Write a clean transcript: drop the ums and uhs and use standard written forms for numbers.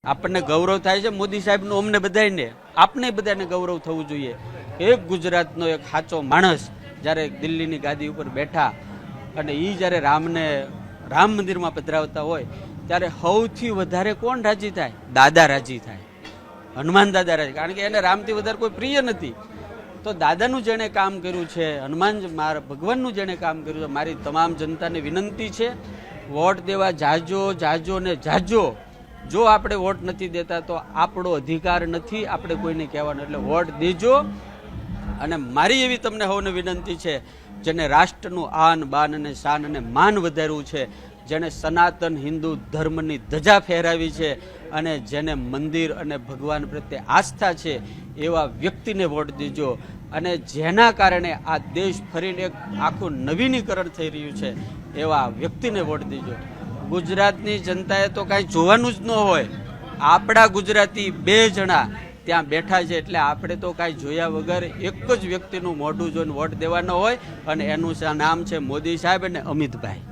આપણને ગૌરવ થાય છે મોદી સાહેબનું, અમને બધાને, આપને બધાને ગૌરવ થવું જોઈએ. એક ગુજરાતનો એક સાચો માણસ જ્યારે દિલ્હીની ગાદી ઉપર બેઠા અને એ જ્યારે રામ મંદિરમાં પધરાવતા હોય ત્યારે સૌથી વધારે કોણ રાજી થાય? દાદા રાજી થાય, હનુમાન દાદા રાજી, કારણ કે એને રામથી વધારે કોઈ પ્રિય નથી. તો દાદાનું જેણે કામ કર્યું છે, ભગવાનનું જેણે કામ કર્યું છે, મારી તમામ જનતાને વિનંતી છે, વોટ દેવા જાજો જાજો ને જાજો. જો આપણે વોટ નથી દેતા તો આપણો અધિકાર નથી આપણે કોઈને કહેવાનો, એટલે વોટ દેજો. અને મારી એવી તમને સૌને વિનંતી છે, જેને રાષ્ટ્રનું આન બાન અને શાન અને માન વધાર્યું છે, જેણે સનાતન હિન્દુ ધર્મની ધજા ફહેરાવી છે અને જેને મંદિર અને ભગવાન પ્રત્યે આસ્થા છે, એવા વ્યક્તિને વોટ દેજો. અને જેના કારણે આ દેશ ફરીને એક આખું નવીનીકરણ થઈ રહ્યું છે, એવા વ્યક્તિને વોટ દેજો. ગુજરાતની જનતાએ તો કાંઈ જોવાનું જ ન હોય, આપણા ગુજરાતી 2 જણા ત્યાં બેઠા છે, એટલે આપણે તો કાંઈ જોયા વગર એક જ વ્યક્તિનું મોઢું જોઈને વોટ દેવાનો હોય, અને એનું નામ છે મોદી સાહેબ અને અમિતભાઈ.